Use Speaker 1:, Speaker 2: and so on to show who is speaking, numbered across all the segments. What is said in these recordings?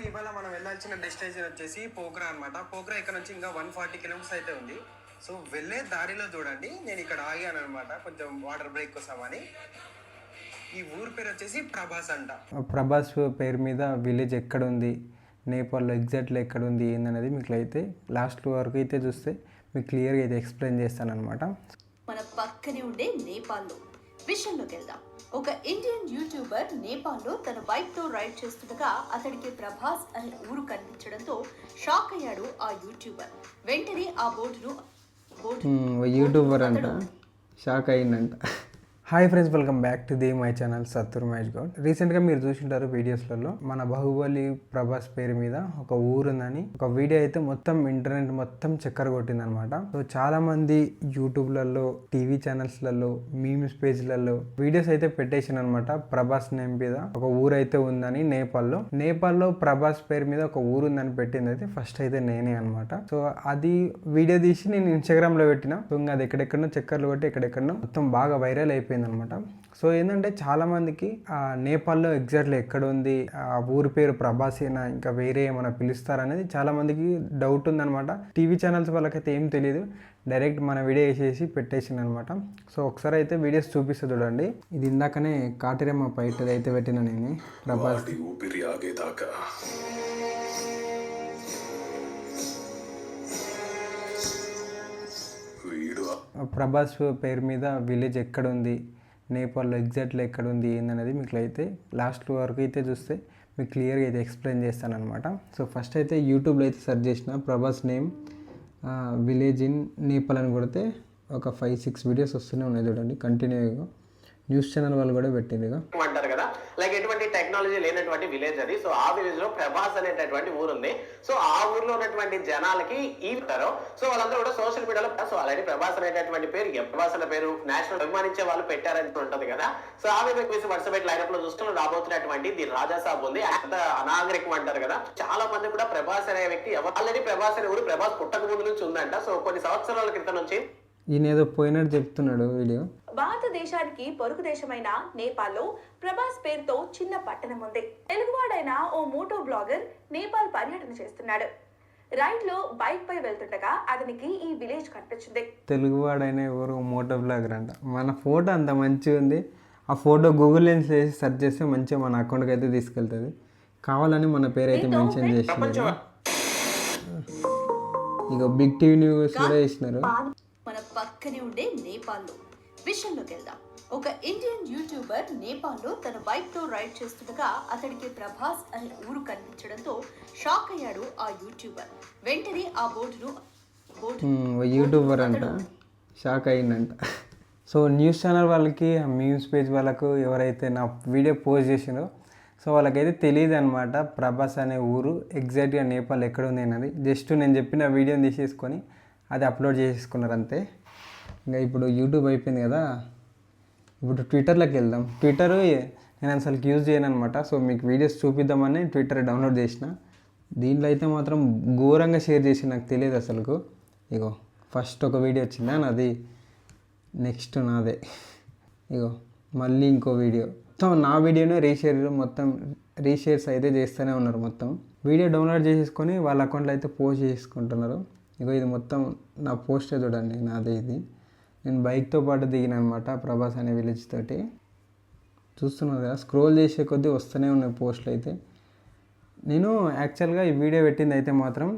Speaker 1: ఇవాళ మనం వెళ్ళాల్సిన డెస్టినేషన్ వచ్చేసి పోఖ్రా అనమాట. పోఖ్రా ఇక్కడ నుంచి ఇంకా 140 కిలోమీటర్స్ అయితే ఉంది. సో వెళ్ళే దారిలో చూడండి, నేను ఇక్కడ ఆగాను అనమాట కొంచెం వాటర్ బ్రేక్ కోసమని. ఈ ఊరు పేరు వచ్చేసి ప్రభాస్ అంట.
Speaker 2: ప్రభాస్ పేరు మీద విలేజ్ ఎక్కడ ఉంది, నేపాల్లో ఎగ్జాక్ట్లీ ఎక్కడ ఉంది ఏందనేది మీకు అయితే లాస్ట్ వరకు అయితే చూస్తే మీకు క్లియర్గా అయితే ఎక్స్ప్లెయిన్ చేస్తాను అనమాట.
Speaker 3: మన పక్కనే ఉండే నేపాల్లో విషయంలోకి వెళ్దాం. ఒక ఇండియన్ యూట్యూబర్ నేపాల్లో తన బైక్ తో రైడ్ చేస్తుండగా అతడికి ప్రభాస్ అనే ఊరు కనిపించడంతో షాక్ అయ్యాడు ఆ యూట్యూబర్. వెంటనే ఆ బోర్డును
Speaker 2: యూట్యూబర్ అంట షాక్ అయ్యిందంట. Hi friends, welcome back to my channel Sattur Mahesh Goud. రీసెంట్గా మీరు చూసింటారు వీడియోస్లలో మన బాహుబలి ప్రభాస్ పేరు మీద ఒక ఊరు ఉందని ఒక వీడియో అయితే మొత్తం ఇంటర్నెట్ మొత్తం చక్కర కొట్టిందనమాట. సో చాలా మంది యూట్యూబ్లలో, టీవీ ఛానల్స్లలో, మీమ్స్ పేజ్లలో వీడియోస్ అయితే పెట్టేసాను అనమాట. ప్రభాస్ నేమ్ మీద ఒక ఊరు అయితే ఉందని నేపాల్లో ప్రభాస్ పేరు మీద ఒక ఊరు ఉందని పెట్టింది అయితే ఫస్ట్ అయితే నేనే అనమాట. సో అది వీడియో తీసి నేను ఇన్స్టాగ్రామ్ లో పెట్టిన. సో ఇంకా అది ఎక్కడెక్కడో చక్కర్లు కొట్టి ఎక్కడెక్కడో మొత్తం బాగా వైరల్ అయిపోయింది అనమాట. సో ఏంటంటే చాలా మందికి ఆ నేపాల్లో ఎగ్జాక్ట్లీ ఎక్కడ ఉంది, ఆ ఊరి పేరు ప్రభాసేనా ఇంకా వేరే ఏమైనా పిలుస్తారనేది చాలా మందికి డౌట్ ఉందన్నమాట. టీవీ ఛానల్స్ వాళ్ళకైతే ఏం తెలియదు, డైరెక్ట్ మన వీడియో వేసేసి పెట్టేసింది అనమాట. సో ఒకసారి అయితే వీడియోస్ చూపిస్తా చూడండి. ఇది ఇందాకనే కాటిరమ్మ పైటది అయితే పెట్టిన నేను ప్రభాస్. ప్రభాస్ పేరు మీద విలేజ్ ఎక్కడ ఉంది, నేపాల్లో ఎగ్జాక్ట్లీ ఎక్కడ ఉంది ఏందనేది మీకు అయితే లాస్ట్ వరకు అయితే చూస్తే మీకు క్లియర్గా అయితే ఎక్స్ప్లెయిన్ చేస్తాను అనమాట. సో ఫస్ట్ అయితే యూట్యూబ్లో అయితే సెర్చ్ చేసిన Prabhas name village in Nepal అని కొడితే ఒక 5-6 వీడియోస్ వస్తూనే ఉన్నాయి చూడండి కంటిన్యూగా. న్యూస్ ఛానల్ వాళ్ళు కూడా పెట్టింది
Speaker 4: అంటారు కదా, లైక్ ఎటువంటి టెక్నాలజీ లేనటువంటి విలేజ్ అది. సో ఆ విలేజ్ లో ప్రభాస్ అనేటటువంటి ఊరు ఉంది. సో ఆ ఊర్లో ఉన్నటువంటి జనాలకి ఉంటారు. సో వాళ్ళందరూ కూడా సోషల్ మీడియాలో సో అలాంటి ప్రభాస్ అనేటటువంటి పేరు, ప్రభాస్ అనే పేరు నేషనల్ అభిమానించే వాళ్ళు పెట్టారని ఉంటది కదా. సో ఆ విధంగా వర్షపెట్టి లైనప్ లో చూసుకుని రాబోతున్నటువంటి ది రాజా సాబ్ ఉంది. అంత అనాగరికం అంటారు కదా. చాలా మంది కూడా ప్రభాస్ అనే వ్యక్తి ఆల్రెడీ ప్రభాస్ అనే ఊరు ప్రభాస్ పుట్టక ముందు నుంచి ఉందంట. సో కొన్ని సంవత్సరాల క్రితం నుంచి
Speaker 2: ఈయన ఏదో పోయినట్టు చెప్తున్నాడు వీడియో.
Speaker 3: భారతదేశానికి పొరుగు దేశమైన నేపాల్లో ప్రభాస్ పేరుతో చిన్న పట్టణం ఉంది. తెలుగువాడైన ఓ మోటో బ్లాగర్ నేపాల్ పర్యటన చేస్తున్నాడు. రైడ్ లో బైక్ పై వెళ్తుండగా అతనికి ఈ విలేజ్ కనిపించింది.
Speaker 2: తెలుగువాడైన ఎవరు మోటో బ్లాగర్ అంట. మన ఫోటో అంత మంచిగా ఉంది. ఆ ఫోటో గూగుల్ లెన్స్ వేసి సెర్చ్ చేస్తే మంచిగా మన అకౌంట్కి అయితే తీసుకెళ్తుంది. కావాలని మన పేరు అయితే మెన్షన్ చేసినారు. ఇక బిగ్ టీవీ న్యూస్ కూడా వేసినారు.
Speaker 3: మన పక్కనే ఉండే నేపాల్లో విషయంలోకి వెళ్దాం. ఒక ఇండియన్ యూట్యూబర్ నేపాల్లో తన బైక్ తో రైడ్ చేస్తుండగా అతడికి ప్రభాస్ అనే ఊరు కనిపించడంతో షాక్ అయ్యాడు ఆ యూట్యూబర్. వెంటనే ఆ బోర్డును
Speaker 2: యూట్యూబర్ అంట షాక్ అయ్యిందంట. సో న్యూస్ ఛానల్ వాళ్ళకి, మీమ్స్ పేజ్ వాళ్ళకు ఎవరైతే నా వీడియో పోస్ట్ చేసినో సో వాళ్ళకైతే తెలియదు అనమాట ప్రభాస్ అనే ఊరు ఎగ్జాక్ట్గా నేపాల్ ఎక్కడ ఉంది అనేది. జస్ట్ నేను చెప్పిన వీడియోని తీసేసుకొని అది అప్లోడ్ చేసేసుకున్నారు అంతే. ఇంకా ఇప్పుడు యూట్యూబ్ అయిపోయింది కదా, ఇప్పుడు ట్విట్టర్లోకి వెళ్దాం. ట్విట్టర్ నేను అసలు యూజ్ చేయను అనమాట. సో మీకు వీడియోస్ చూపిద్దామని ట్విట్టర్ డౌన్లోడ్ చేసిన. దీంట్లో అయితే మాత్రం ఘోరంగా షేర్ చేసి నాకు తెలియదు అసలుకు. ఇగో ఫస్ట్ ఒక వీడియో వచ్చిందా నాది, నెక్స్ట్ నాదే, ఇగో మళ్ళీ ఇంకో వీడియో. మొత్తం నా వీడియోనే రీషేర్స్ అయితే చేస్తూనే ఉన్నారు. మొత్తం వీడియో డౌన్లోడ్ చేసేసుకొని వాళ్ళ అకౌంట్లో అయితే పోస్ట్ చేసుకుంటున్నారు. ఇగో ఇది మొత్తం నా పోస్టే చూడండి, నాదే ఇది. నేను బైక్తో పాటు దిగిన అనమాట ప్రభాస్ అనే విలేజ్ తోటి. చూస్తున్నారు కదా, స్క్రోల్ చేసే కొద్దీ వస్తూనే ఉన్నాయి పోస్టులు అయితే. నేను యాక్చువల్గా ఈ వీడియో పెట్టింది అయితే మాత్రం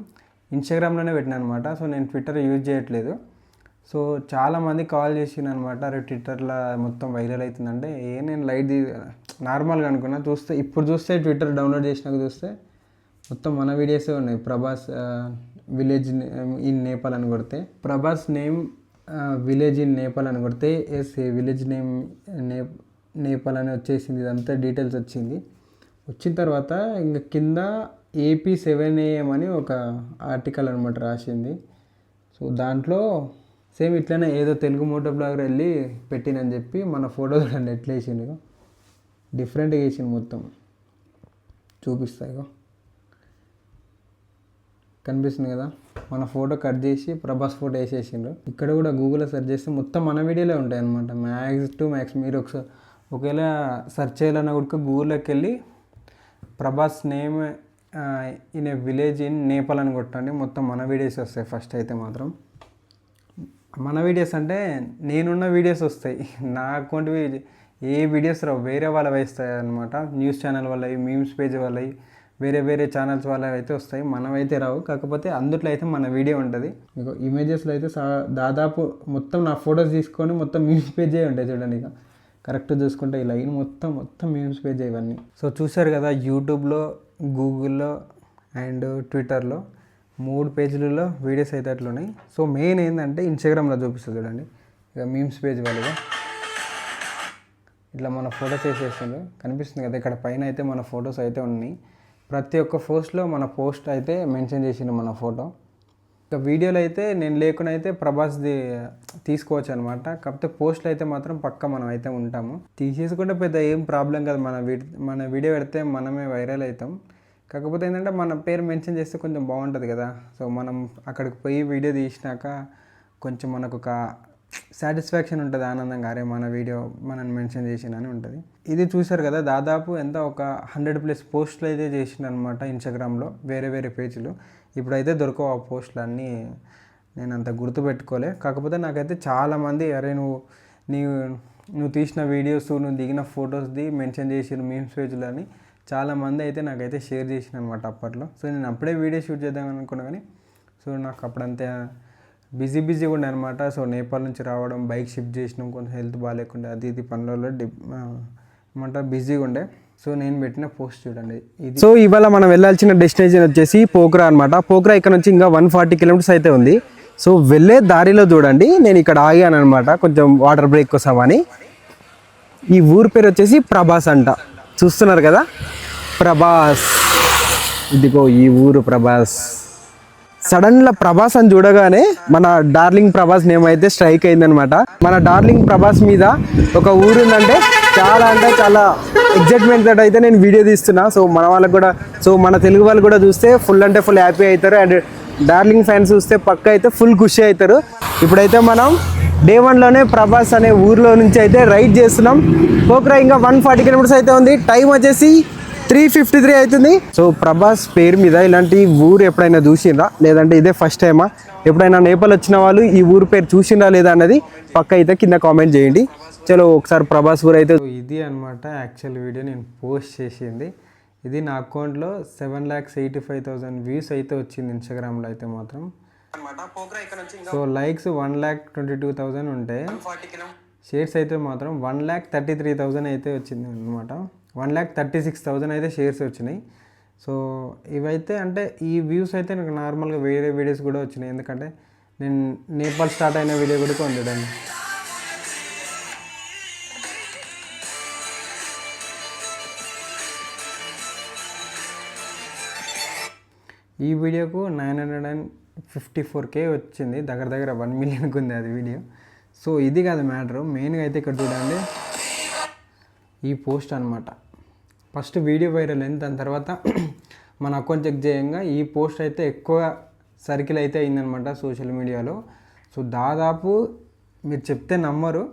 Speaker 2: ఇన్స్టాగ్రామ్లోనే పెట్టిన అనమాట. సో నేను ట్విట్టర్ యూజ్ చేయట్లేదు. సో చాలామంది కాల్ చేసిన అనమాట, అరే ట్విట్టర్లో మొత్తం వైరల్ అవుతుందంటే నేను నార్మల్గా అనుకున్నా. ఇప్పుడు చూస్తే ట్విట్టర్ డౌన్లోడ్ చేసినాక చూస్తే మొత్తం మన వీడియోసే ఉన్నాయి. ప్రభాస్ విలేజ్ ఇన్ నేపాల్ అని కొడితే, Prabhas name village in Nepal అని కొడితే విలేజ్ నేమ్ నేపాల్ అని వచ్చేసింది. ఇదంతా డీటెయిల్స్ వచ్చిన తర్వాత ఇంకా కింద AP 7 AM అని ఒక ఆర్టికల్ అనమాట రాసింది. సో దాంట్లో సేమ్ ఇట్లనే ఏదో తెలుగు మోటో బ్లాగర్ వెళ్ళి పెట్టినని చెప్పి మన ఫోటో చూడండి ఎట్లా వేసింది, డిఫరెంట్గా వేసింది మొత్తం. చూపిస్తాయి కనిపిస్తుంది కదా, మన ఫోటో కట్ చేసి ప్రభాస్ ఫోటో వేసేసిండ్రు. ఇక్కడ కూడా గూగుల్లో సెర్చ్ చేస్తే మొత్తం మన వీడియోలే ఉంటాయి అనమాట. మ్యాక్స్ మీరు ఒకవేళ సెర్చ్ చేయాలన్నా కూడా గూగుల్లోకి వెళ్ళి Prabhas name in a village in Nepal అని కొట్టండి, మొత్తం మన వీడియోస్ వస్తాయి. ఫస్ట్ అయితే మాత్రం మన వీడియోస్ అంటే నేనున్న వీడియోస్ వస్తాయి, నా అకౌంట్వి ఏ వీడియోస్ రావు, వేరే వాళ్ళవి వస్తాయి అనమాట. న్యూస్ ఛానల్ వాళ్ళవి, మీమ్స్ పేజ్ వాళ్ళవి, వేరే వేరే ఛానల్స్ వాళ్ళవి అయితే వస్తాయి, మనమైతే రావు. కాకపోతే అందుట్లో అయితే మన వీడియో ఉంటుంది. మీకు ఇమేజెస్లో అయితే దాదాపు మొత్తం నా ఫొటోస్ తీసుకొని మొత్తం మీమ్స్ పేజే ఉంటాయి చూడండి. ఇక కరెక్ట్ చూసుకుంటే ఈ లైన్ మొత్తం మీమ్స్ పేజ్ ఇవన్నీ. సో చూసారు కదా, యూట్యూబ్లో, గూగుల్లో అండ్ ట్విట్టర్లో 3 పేజీలలో వీడియోస్ అయితే అట్లున్నాయి. సో మెయిన్ ఏంటంటే ఇన్స్టాగ్రామ్లో చూపిస్తుంది చూడండి. ఇక మీమ్స్ పేజ్ వాళ్ళుగా ఇట్లా మన ఫొటోస్ వేసేస్తుంది, కనిపిస్తుంది కదా ఇక్కడ పైన అయితే మన ఫొటోస్ అయితే ఉన్నాయి. ప్రతి ఒక్క పోస్ట్లో మన పోస్ట్ అయితే మెన్షన్ చేసిండు మన ఫోటో. ఇక వీడియోలో అయితే నేను లేకుండా అయితే ప్రభాస్ది తీసుకోవచ్చు అనమాట. కాకపోతే పోస్ట్లో అయితే మాత్రం పక్క మనం అయితే ఉంటాము. తీసేసుకుంటే పెద్ద ఏం ప్రాబ్లం కాదు, మన వీడియో పెడితే మనమే వైరల్ అవుతాం. కాకపోతే ఏంటంటే మన పేరు మెన్షన్ చేస్తే కొంచెం బాగుంటుంది కదా. సో మనం అక్కడికి పోయి వీడియో తీసినాక కొంచెం మనకు ఒక సాటిస్ఫాక్షన్ ఉంటుంది, ఆనందంగా, అరే మన వీడియో మనల్ని మెన్షన్ చేసినని ఉంటుంది. ఇది చూసారు కదా, దాదాపు ఎంత ఒక 100+ పోస్టులు అయితే చేసిన అనమాట ఇన్స్టాగ్రామ్లో, వేరే వేరే పేజీలు. ఇప్పుడైతే దొరకవు ఆ పోస్టులు అన్నీ, నేను అంత గుర్తుపెట్టుకోలే. కాకపోతే నాకైతే చాలామంది అరే నువ్వు తీసిన వీడియోస్, నువ్వు దిగిన ఫొటోస్ది మెన్షన్ చేసిన మీమ్స్ పేజ్లు అని చాలామంది అయితే నాకైతే షేర్ చేసిన అనమాట అప్పట్లో. సో నేను అప్పుడే వీడియో షూట్ చేద్దాం అనుకున్నా కానీ సో నాకు అప్పుడంతే బిజీగా ఉండే అనమాట. సో నేపాల్ నుంచి రావడం, బైక్ షిఫ్ట్ చేసినాం, కొంచెం హెల్త్ బాగాలేకుండా అది ఇది పనులలో ఏమంటారు బిజీగా ఉండే. సో నేను పెట్టిన పోస్ట్ చూడండి ఇది. సో ఇవాళ మనం వెళ్ళాల్సిన డెస్టినేషన్ వచ్చేసి పోఖ్రా అనమాట. పోఖ్రా ఇక్కడ నుంచి ఇంకా 140 కిలోమీటర్స్ అయితే ఉంది. సో వెళ్ళే దారిలో చూడండి నేను ఇక్కడ ఆగాను అనమాట, కొంచెం వాటర్ బ్రేక్ కోసం అని. ఈ ఊరు పేరు వచ్చేసి ప్రభాస్ అంట, చూస్తున్నారు కదా ప్రభాస్, ఇదిగో ఈ ఊరు ప్రభాస్. సడన్గా ప్రభాస్ అని చూడగానే మన డార్లింగ్ ప్రభాస్ నేమ్ అయితే స్ట్రైక్ అయిందనమాట. మన డార్లింగ్ ప్రభాస్ మీద ఒక ఊరు ఉందంటే చాలా అంటే చాలా ఎగ్జైట్మెంట్ తోటి అయితే నేను వీడియో తీస్తున్నా. సో మన వాళ్ళకి కూడా, సో మన తెలుగు వాళ్ళు కూడా చూస్తే ఫుల్ అంటే ఫుల్ హ్యాపీ అవుతారు, అండ్ డార్లింగ్ ఫ్యాన్స్ చూస్తే పక్క అయితే ఫుల్ ఖుషి అవుతారు. ఇప్పుడైతే మనం డే 1లోనే ప్రభాస్ అనే ఊర్లో నుంచి అయితే రైడ్ చేస్తున్నాం. పోఖ్రా ఇంకా 140 కిలోమీటర్స్ అయితే ఉంది, టైం వచ్చేసి 3:53 అవుతుంది. సో ప్రభాస్ పేరు మీద ఇలాంటి ఊరు ఎప్పుడైనా చూసిండ్రా, లేదంటే ఇదే ఫస్ట్ టైమా, ఎప్పుడైనా నేపాల్ వచ్చిన వాళ్ళు ఈ ఊరు పేరు చూసిండ్రా లేదా అన్నది పక్క అయితే కింద కామెంట్ చేయండి. చలో ఒకసారి ప్రభాస్ ఊరు అయితే ఇది అనమాట. యాక్చువల్ వీడియో నేను పోస్ట్ చేసింది ఇది, నా అకౌంట్లో 7,85,000 వ్యూస్ అయితే వచ్చింది ఇన్స్టాగ్రామ్లో అయితే మాత్రం. సో లైక్స్ 1,22,000 ఉంటాయి, షేర్స్ అయితే మాత్రం 1,33,000 అయితే వచ్చింది అనమాట. 1,36,000 అయితే షేర్స్ వచ్చినాయి. సో ఇవైతే అంటే ఈ వ్యూస్ అయితే నాకు నార్మల్గా వేరే వీడియోస్ కూడా వచ్చినాయి, ఎందుకంటే నేను నేపాల్ స్టార్ట్ అయిన వీడియో కూడా ఉండడండి. ఈ వీడియోకు 954K వచ్చింది, దగ్గర 1 మిలియన్కి ఉంది అది వీడియో. సో ఇది కాదు మ్యాటరు, మెయిన్గా అయితే ఇక్కడ చూడండి ఈ పోస్ట్ అనమాట. ఫస్ట్ వీడియో వైరల్ అయింది, దాని తర్వాత మన అకౌంట్ చెక్ చేయంగా ఈ పోస్ట్ అయితే ఎక్కువ సర్కిల్ అయితే అయిందనమాట సోషల్ మీడియాలో. సో దాదాపు మీరు చెప్తే నమ్మరు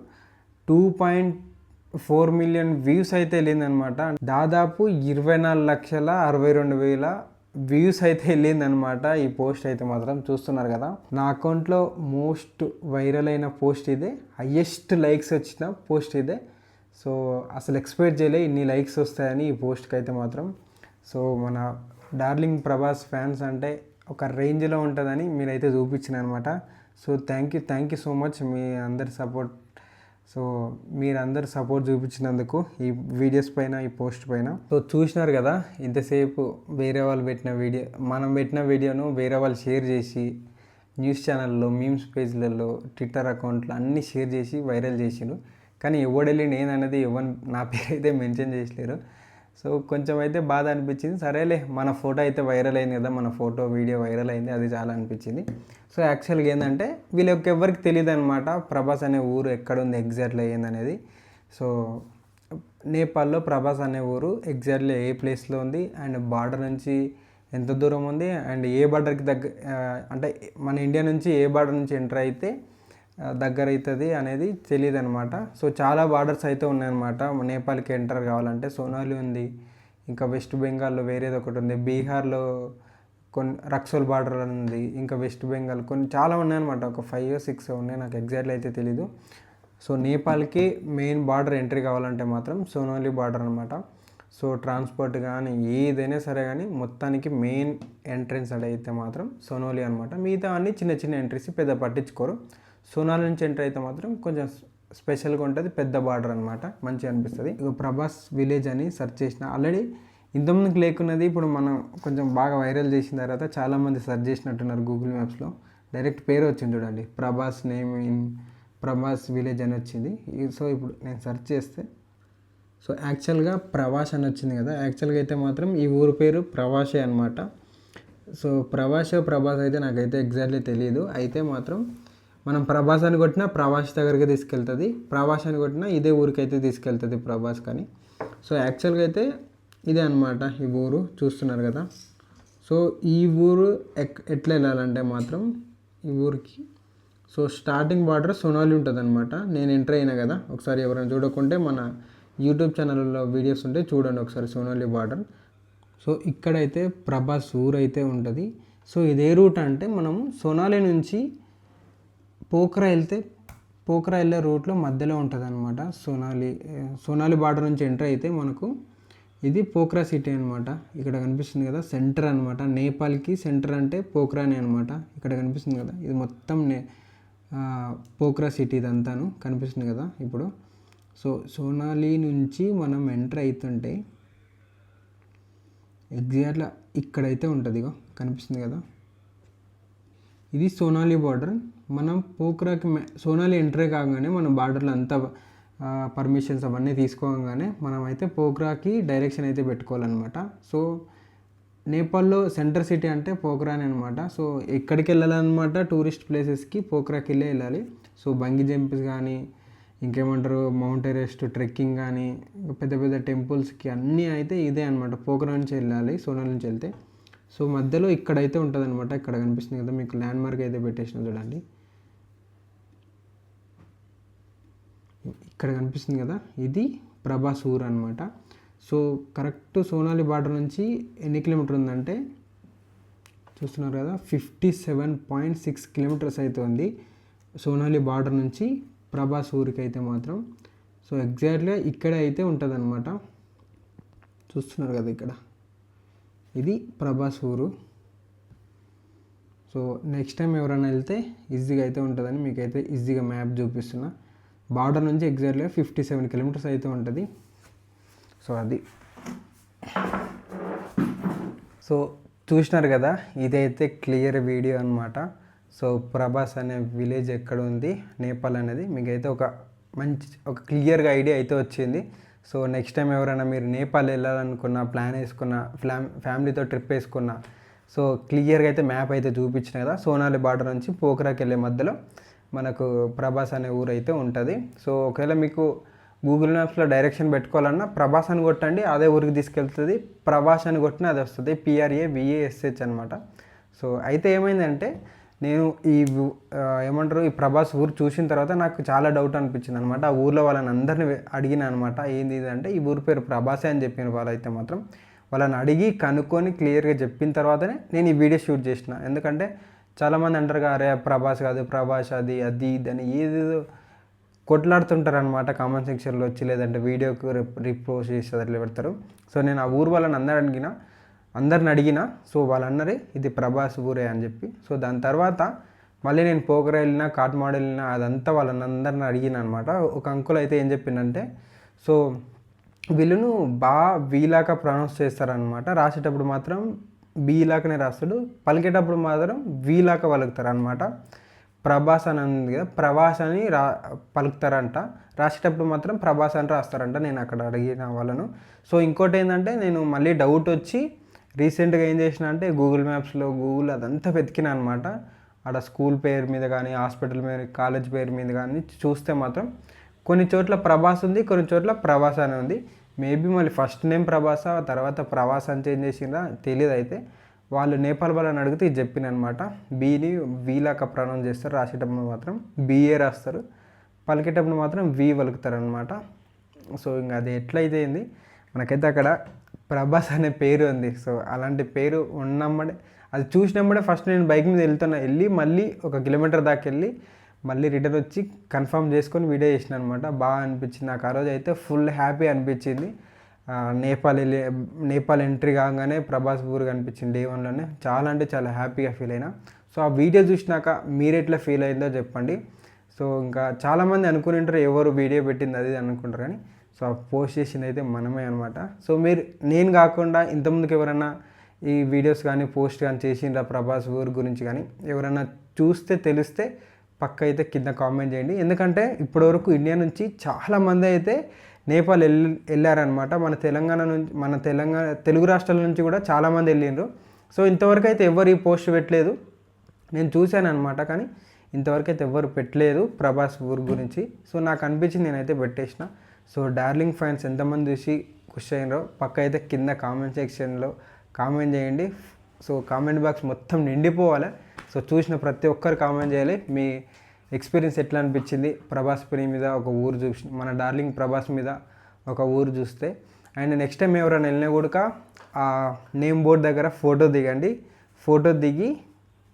Speaker 2: 2.4 మిలియన్ వ్యూస్ అయితే వెళ్ళిందనమాట. దాదాపు 24,62,000 వ్యూస్ అయితే వెళ్ళిందనమాట ఈ పోస్ట్ అయితే మాత్రం. చూస్తున్నారు కదా, నా అకౌంట్లో మోస్ట్ వైరల్ అయిన పోస్ట్ ఇదే, హయ్యెస్ట్ లైక్స్ వచ్చిన పోస్ట్ ఇదే. సో అసలు ఎక్స్పెక్ట్ చేయలే ఇన్ని లైక్స్ వస్తాయని ఈ పోస్ట్కి అయితే మాత్రం. సో మన డార్లింగ్ ప్రభాస్ ఫ్యాన్స్ అంటే ఒక రేంజ్లో ఉంటుందని మీరైతే చూపించిన అనమాట. So thank you so much మీ అందరి సపోర్ట్. సో మీరందరు సపోర్ట్ చూపించినందుకు ఈ వీడియోస్ పైన, ఈ పోస్ట్ పైన. సో చూసినారు కదా ఇంతసేపు వేరే వాళ్ళు పెట్టిన వీడియో, మనం పెట్టిన వీడియోను వేరే వాళ్ళు షేర్ చేసి న్యూస్ ఛానల్లో, మీమ్స్ పేజ్లలో, ట్విట్టర్ అకౌంట్లో అన్నీ షేర్ చేసి వైరల్ చేసిరు. కానీ ఎవడెళ్ళిండి ఏందనేది నా పేరు అయితే మెన్షన్ చేసలేరు. సో కొంచెం అయితే బాధ అనిపించింది. సరేలే మన ఫోటో అయితే వైరల్ అయింది కదా, మన ఫోటో వీడియో వైరల్ అయింది, అది చాలా అనిపించింది. సో యాక్చువల్గా ఏంటంటే వీళ్ళకి ఎవరికి తెలియదు అనమాట ప్రభాస్ అనే ఊరు ఎక్కడుంది ఎగ్జాక్ట్లీ ఏందనేది. సో నేపాల్లో ప్రభాస్ అనే ఊరు ఎగ్జాక్ట్లీ ఏ ప్లేస్లో ఉంది, అండ్ బార్డర్ నుంచి ఎంత దూరం ఉంది, అండ్ ఏ బార్డర్కి అంటే మన ఇండియా నుంచి ఏ బార్డర్ నుంచి ఎంటర్ అయితే దగ్గర అవుతుంది అనేది తెలియదు అనమాట. సో చాలా బార్డర్స్ అయితే ఉన్నాయన్నమాట నేపాల్కి ఎంటర్ కావాలంటే. సోనాలి ఉంది, ఇంకా వెస్ట్ బెంగాల్లో వేరేది ఒకటి ఉంది, బీహార్లో కొన్ని రక్సోల్ బార్డర్ అని ఉంది, ఇంకా వెస్ట్ బెంగాల్ కొన్ని చాలా ఉన్నాయన్నమాట, ఒక 5 or 6 ఉన్నాయి, నాకు ఎగ్జాక్ట్లీ అయితే తెలీదు. సో నేపాల్కి మెయిన్ బార్డర్ ఎంట్రీ కావాలంటే మాత్రం సోనాలి బార్డర్ అనమాట. సో ట్రాన్స్పోర్ట్ కానీ ఏదైనా సరే కానీ మొత్తానికి మెయిన్ ఎంట్రెన్స్ అయితే మాత్రం సోనాలి అనమాట. మిగతా అన్నీ చిన్న చిన్న ఎంట్రీస్ పెద్ద పట్టించుకోరు. సోనాలి నుంచి ఎంట్రీ అయితే మాత్రం కొంచెం స్పెషల్గా ఉంటుంది, పెద్ద బార్డర్ అనమాట, మంచిగా అనిపిస్తుంది. ఇక ప్రభాస్ విలేజ్ అని సెర్చ్ చేసిన, ఆల్రెడీ ఇంతకుముందుకు లేకున్నది ఇప్పుడు మనం కొంచెం బాగా వైరల్ చేసిన తర్వాత చాలామంది సెర్చ్ చేసినట్టున్నారు గూగుల్ మ్యాప్స్లో. డైరెక్ట్ పేరు వచ్చింది చూడండి, Prabhas name in Prabhas village అని వచ్చింది. సో ఇప్పుడు నేను సెర్చ్ చేస్తే సో యాక్చువల్గా ప్రవాస్ అని వచ్చింది కదా, యాక్చువల్గా అయితే మాత్రం ఈ ఊరు పేరు ప్రవాసే అనమాట. సో ప్రభాస్ అయితే నాకైతే ఎగ్జాక్ట్లీ తెలియదు. అయితే మాత్రం మనం ప్రభాస్ అని కొట్టినా ప్రవాస్ దగ్గరికి తీసుకెళ్తుంది, ప్రవాస్ అని కొట్టినా ఇదే ఊరికైతే తీసుకెళ్తుంది ప్రభాస్ కానీ. సో యాక్చువల్గా అయితే ఇదే అనమాట ఈ ఊరు, చూస్తున్నారు కదా. సో ఈ ఊరు ఎట్లా వెళ్ళాలంటే మాత్రం ఈ ఊరికి సో స్టార్టింగ్ బార్డర్ సోనాలి ఉంటుంది అనమాట. నేను ఎంటర్ అయినా కదా, ఒకసారి ఎవరైనా చూడకుంటే మన యూట్యూబ్ ఛానల్లో వీడియోస్ ఉంటే చూడండి ఒకసారి సోనాలి బార్డర్. సో ఇక్కడైతే ప్రభాస్ ఊరు అయితే ఉంటుంది. సో ఇదే రూట్ అంటే మనము సోనాలి నుంచి పోఖ్రా వెళ్తే పోఖ్రా వెళ్ళే రూట్లో మధ్యలో ఉంటుంది అనమాట. సోనాలి బార్డర్ నుంచి ఎంటర్ అయితే మనకు ఇది పోఖ్రా సిటీ అనమాట. ఇక్కడ కనిపిస్తుంది కదా సెంటర్ అనమాట, నేపాల్కి సెంటర్ అంటే పోఖ్రానే అనమాట. ఇక్కడ కనిపిస్తుంది కదా, ఇది మొత్తం పోఖ్రా సిటీ ఇదంతాను కనిపిస్తుంది కదా ఇప్పుడు. సో సోనాలి నుంచి మనం ఎంటర్ అవుతుంటే ఎగ్జాక్ట్గా ఇక్కడైతే ఉంటుంది, ఇగో కనిపిస్తుంది కదా, ఇది సోనాలి బార్డర్. మనం పోఖ్రాకి సోనాలి ఎంట్రీ కాగానే మనం బార్డర్లో అంతా పర్మిషన్స్ అవన్నీ తీసుకోగానే మనం అయితే పోఖ్రాకి డైరెక్షన్ అయితే పెట్టుకోవాలన్నమాట. సో నేపాల్లో సెంటర్ సిటీ అంటే పోఖ్రానే అనమాట. సో ఎక్కడికి వెళ్ళాలన్నమాట, టూరిస్ట్ ప్లేసెస్కి పోఖ్రాకి వెళ్ళాలి. సో బంగి జంప్స్ కానీ ఇంకేమంటారు మౌంట్ ఎవరెస్ట్ ట్రెక్కింగ్ కానీ పెద్ద పెద్ద టెంపుల్స్కి అన్నీ అయితే ఇదే అనమాట, పోఖ్రా నుంచి వెళ్ళాలి సోనాలి నుంచి వెళ్తే. సో మధ్యలో ఇక్కడైతే ఉంటుంది అనమాట, ఇక్కడ కనిపిస్తుంది కదా మీకు ల్యాండ్ మార్క్ అయితే పెట్టేసిన చూడండి, ఇక్కడ కనిపిస్తుంది కదా, ఇది ప్రభాస్ ఊరు అనమాట. సో కరెక్ట్ సోనాలి బార్డర్ నుంచి ఎన్ని కిలోమీటర్ ఉందంటే చూస్తున్నారు కదా, 57.6 కిలోమీటర్స్ అయితే ఉంది సోనాలి బార్డర్ నుంచి ప్రభాస్ ఊరికి అయితే మాత్రం. సో ఎగ్జాక్ట్గా ఇక్కడే అయితే ఉంటుంది అనమాట, చూస్తున్నారు కదా ఇక్కడ, ఇది ప్రభాస్ ఊరు. సో నెక్స్ట్ టైం ఎవరైనా వెళ్తే ఈజీగా అయితే ఉంటుందని మీకైతే ఈజీగా మ్యాప్ చూపిస్తున్నా. బార్డర్ నుంచి ఎగ్జాక్ట్గా 57 కిలోమీటర్స్ అయితే ఉంటుంది. సో అది సో చూసినారు కదా, ఇదైతే క్లియర్ వీడియో అనమాట. సో ప్రభాస్ అనే విలేజ్ ఎక్కడ ఉంది నేపాల్ అనేది మీకైతే ఒక క్లియర్గా ఐడియా అయితే వచ్చింది. సో నెక్స్ట్ టైం ఎవరైనా మీరు నేపాల్ వెళ్ళాలనుకున్న ప్లాన్ వేసుకున్న ఫ్యామిలీతో ట్రిప్ వేసుకున్న సో క్లియర్గా అయితే మ్యాప్ అయితే చూపించిన కదా, సోనాలి బార్డర్ నుంచి పోఖ్రాకి వెళ్ళే మధ్యలో మనకు ప్రభాస్ అనే ఊరు అయితే ఉంటుంది. సో ఒకవేళ మీకు గూగుల్ మ్యాప్స్లో డైరెక్షన్ పెట్టుకోవాలన్నా ప్రభాస్ అని కొట్టండి, అదే ఊరికి తీసుకెళ్తుంది. ప్రభాస్ అని కొట్టినా అది వస్తుంది, PRAVASH అనమాట. సో అయితే ఏమైందంటే నేను ఈ ప్రభాస్ ఊరు చూసిన తర్వాత నాకు చాలా డౌట్ అనిపించింది అనమాట. ఆ ఊర్లో వాళ్ళని అందరిని అడిగిన అనమాట, ఏంది అంటే ఈ ఊరి పేరు ప్రభాసే అని చెప్పిన వాళ్ళైతే మాత్రం వాళ్ళని అడిగి కనుక్కొని క్లియర్గా చెప్పిన తర్వాతనే నేను ఈ వీడియో షూట్ చేసిన. ఎందుకంటే చాలామంది అంటారు కదా, అరే ప్రభాస్ కాదు ప్రభాస్ అది ఇది అని ఏదేదో కొట్లాడుతుంటారు అనమాట కామెంట్ సెక్షన్లో వచ్చి, లేదంటే వీడియోకి రిపోస్ట్ చేసి అట్లా పెడతారు. సో నేను ఆ ఊరు వాళ్ళని అందరిని అడిగిన. సో వాళ్ళన్నరే ఇది ప్రభాస్ ఊరే అని చెప్పి. సో దాని తర్వాత మళ్ళీ నేను పోఖ్రా వెళ్ళినా కాట్మాండు వెళ్ళినా అదంతా వాళ్ళని అందరిని అడిగిన అనమాట. ఒక అంకుల్ అయితే ఏం చెప్పిందంటే, సో వీళ్ళను వీలాగా ప్రొనౌన్స్ చేస్తారనమాట, రాసేటప్పుడు మాత్రం బీలాకనే రాస్తాడు, పలికేటప్పుడు మాత్రం వీలాక పలుకుతారు అనమాట. ప్రభాస్ అని ఉంది కదా, ప్రభాస్ అని పలుకుతారంట, రాసేటప్పుడు మాత్రం ప్రభాస్ అని రాస్తారంట. నేను అక్కడ అడిగిన వాళ్ళను. సో ఇంకోటి ఏంటంటే నేను మళ్ళీ డౌట్ వచ్చి రీసెంట్గా ఏం చేసిన అంటే గూగుల్ మ్యాప్స్లో అదంతా వెతికిన అనమాట. ఆడ స్కూల్ పేరు మీద కానీ హాస్పిటల్ మీద కాలేజ్ పేరు మీద కానీ చూస్తే మాత్రం కొన్ని చోట్ల ప్రభాస్ ఉంది, కొన్ని చోట్ల ప్రభాస్ అని ఉంది. మేబీ మళ్ళీ ఫస్ట్ నేమ్ ప్రభాస తర్వాత ప్రవాస్ అని చేంజ్ చేసిందా తెలియదు. అయితే వాళ్ళు నేపాల్ వాళ్ళని అడిగితే ఇది చెప్పిన అనమాట, బీని వీలాక ప్రొనౌన్స్ చేస్తారు, రాసేటప్పుడు మాత్రం BA రాస్తారు, పలికేటప్పుడు మాత్రం V పలుకుతారు అనమాట. సో ఇంకా అది ఎట్లయితే ఏంది మనకైతే అక్కడ ప్రభాస్ అనే పేరు ఉంది. సో అలాంటి పేరు ఉన్నమ్మడే అది చూసినప్పుడే ఫస్ట్ నేను బైక్ మీద వెళ్ళి మళ్ళీ 1 కిలోమీటర్ దాకా వెళ్ళి మళ్ళీ రిటర్న్ వచ్చి కన్ఫర్మ్ చేసుకొని వీడియో చేసిన అనమాట. బాగా అనిపించింది నాకు. ఆ రోజు అయితే ఫుల్ హ్యాపీ అనిపించింది. నేపాల్ ఎంట్రీ కాగానే ప్రభాస్ ఊరు కనిపించింది డే 1లోనే. చాలా అంటే చాలా హ్యాపీగా ఫీల్ అయినా. సో ఆ వీడియో చూసినాక మీరు ఎట్లా ఫీల్ అయిందో చెప్పండి. సో ఇంకా చాలామంది అనుకుని ఉంటారు ఎవరు వీడియో పెట్టింది అది అనుకుంటారు, కానీ సో పోస్ట్ చేసింది అయితే మనమే అనమాట. సో నేను కాకుండా ఇంతకుముందుకు ఎవరైనా ఈ వీడియోస్ కానీ పోస్ట్ కానీ చేసిండ్రా ప్రభాస్ ఊరు గురించి కానీ ఎవరైనా చూస్తే తెలిస్తే పక్క అయితే కింద కామెంట్ చేయండి. ఎందుకంటే ఇప్పటివరకు ఇండియా నుంచి చాలామంది అయితే నేపాల్ వెళ్ళారనమాట. మన తెలుగు రాష్ట్రాల నుంచి కూడా చాలామంది వెళ్ళిండ్రు. సో ఇంతవరకు అయితే ఎవరు ఈ పోస్ట్ పెట్టలేదు. నేను చూశాను అనమాట, కానీ ఇంతవరకు అయితే ఎవరు పెట్టలేదు ప్రభాస్ ఊరు గురించి. సో నాకు అనిపించింది నేనైతే పెట్టేసిన. సో డార్లింగ్ ఫ్యాన్స్ ఎంతమంది చూసి ఖుషి అయినరో పక్క అయితే కింద కామెంట్ సెక్షన్లో కామెంట్ చేయండి. సో కామెంట్ బాక్స్ మొత్తం నిండిపోవాలి. సో చూసిన ప్రతి ఒక్కరు కామెంట్ చేయాలి. మీ ఎక్స్పీరియన్స్ ఎట్లా అనిపించింది ప్రభాస్ పని మీద ఒక ఊరు చూసి, మన డార్లింగ్ ప్రభాస్ మీద ఒక ఊరు చూస్తే. అండ్ నెక్స్ట్ టైం ఎవరైనా వెళ్ళినా కూడా ఆ నేమ్ బోర్డ్ దగ్గర ఫోటో దిగండి. ఫోటో దిగి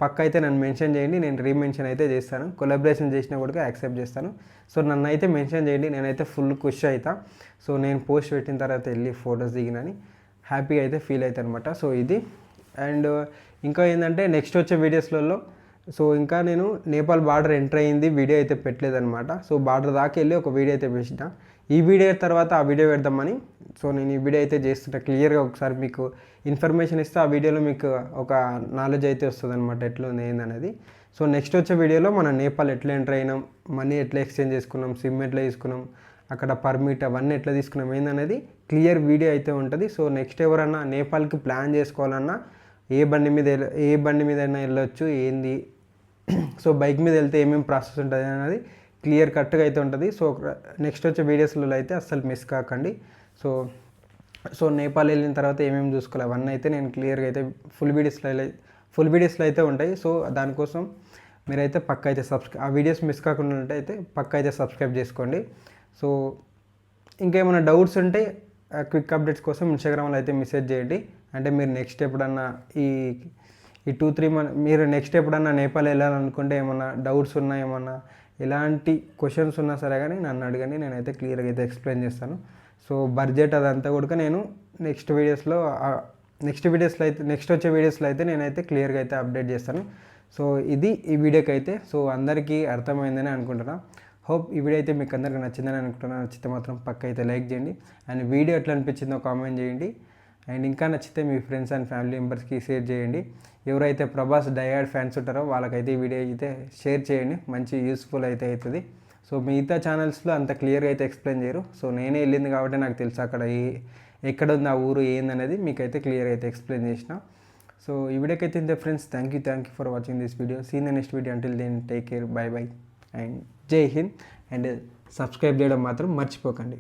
Speaker 2: పక్క అయితే నన్ను మెన్షన్ చేయండి. నేను రీమెన్షన్ అయితే చేస్తాను. కొలాబరేషన్ చేసినా కూడా యాక్సెప్ట్ చేస్తాను. సో నన్ను అయితే మెన్షన్ చేయండి. నేనైతే ఫుల్ ఖుషి అవుతా. సో నేను పోస్ట్ పెట్టిన తర్వాత వెళ్ళి ఫొటోస్ దిగినని హ్యాపీగా అయితే ఫీల్ అవుతాను అనమాట. సో ఇది. అండ్ ఇంకా ఏంటంటే నెక్స్ట్ వచ్చే వీడియోస్లలో సో ఇంకా నేను నేపాల్ బార్డర్ ఎంటర్ అయ్యింది వీడియో అయితే పెట్టలేదన్నమాట. సో బార్డర్ దాకా వెళ్ళి ఒక వీడియో అయితే పెట్టిన. ఈ వీడియో తర్వాత ఆ వీడియో పెడదామని సో నేను ఈ వీడియో అయితే చేస్తుంటా. క్లియర్గా ఒకసారి మీకు ఇన్ఫర్మేషన్ ఇస్తే ఆ వీడియోలో మీకు ఒక నాలెడ్జ్ అయితే వస్తుంది అనమాట ఎట్లా ఉంది ఏందనేది. సో నెక్స్ట్ వచ్చే వీడియోలో మనం నేపాల్ ఎట్లా ఎంటర్ అయినాం, మనీ ఎట్లా ఎక్స్చేంజ్ చేసుకున్నాం, సిమ్ ఎట్లా తీసుకున్నాం, అక్కడ పర్మిట్ అవన్నీ ఎట్లా తీసుకున్నాం ఏందనేది క్లియర్ వీడియో అయితే ఉంటుంది. సో నెక్స్ట్ ఎవరన్నా నేపాల్కి ప్లాన్ చేసుకోవాలన్నా ఏ బండి మీద అయినా వెళ్ళొచ్చు ఏంది, సో బైక్ మీద వెళ్తే ఏమేమి ప్రాసెస్ ఉంటుంది అనేది క్లియర్ కట్గా అయితే ఉంటుంది. సో నెక్స్ట్ వచ్చే వీడియోస్లో అయితే అస్సలు మిస్ కాకండి. సో నేపాల్ వెళ్ళిన తర్వాత ఏమేమి చూసుకోవాలి అవన్నీ అయితే నేను క్లియర్గా అయితే ఫుల్ వీడియోస్లో అయితే ఉంటాయి. సో దానికోసం మీరైతే పక్క అయితే ఆ వీడియోస్ మిస్ కాకుండా అయితే పక్క అయితే సబ్స్క్రైబ్ చేసుకోండి. సో ఇంకేమైనా డౌట్స్ ఉంటే క్విక్ అప్డేట్స్ కోసం ఇన్స్టాగ్రామ్లో అయితే మెసేజ్ చేయండి. అంటే మీరు నెక్స్ట్ ఎప్పుడన్నా ఈ 2-3 మంత్ మీరు నెక్స్ట్ ఎప్పుడన్నా నేపాల్ వెళ్ళాలనుకుంటే ఏమన్నా డౌట్స్ ఉన్నా, ఏమన్నా ఎలాంటి క్వశ్చన్స్ ఉన్నా సరే కానీ నన్ను అడగండి. నేనైతే క్లియర్గా అయితే ఎక్స్ప్లెయిన్ చేస్తాను. సో బడ్జెట్ అదంతా కూడా నేను నెక్స్ట్ వచ్చే వీడియోస్లో అయితే నేనైతే క్లియర్గా అయితే అప్డేట్ చేస్తాను. సో ఇది ఈ వీడియోకి అయితే. సో అందరికీ అర్థమైందని అనుకుంటున్నా. హోప్ ఈ వీడియో అయితే మీకు అందరికీ నచ్చిందని అనుకుంటున్నాను. నచ్చితే మాత్రం పక్క అయితే లైక్ చేయండి. అండ్ వీడియో ఎట్లా అనిపించిందో కామెంట్ చేయండి. అండ్ ఇంకా నచ్చితే మీ ఫ్రెండ్స్ అండ్ ఫ్యామిలీ మెంబర్స్కి షేర్ చేయండి. ఎవరైతే ప్రభాస్ డైహార్డ్ ఫ్యాన్స్ ఉంటారో వాళ్ళకైతే ఈ వీడియో అయితే షేర్ చేయండి. మంచి యూస్ఫుల్ అయితే అవుతుంది. సో మిగతా ఛానల్స్లో అంత క్లియర్గా అయితే ఎక్స్ప్లెయిన్ చేయరు. సో నేనే వెళ్ళింది కాబట్టి నాకు తెలుసు అక్కడ ఎక్కడ ఉంది ఆ ఊరు ఏందనేది మీకైతే క్లియర్గా అయితే ఎక్స్ప్లెయిన్ చేసిన. సో ఈ వీడియోకి అయితే ఇంతే friends. Thank you for watching this video. See the next video. Until then take care, bye and Jai Hind. And subscribe చేయడం మాత్రం మర్చిపోకండి.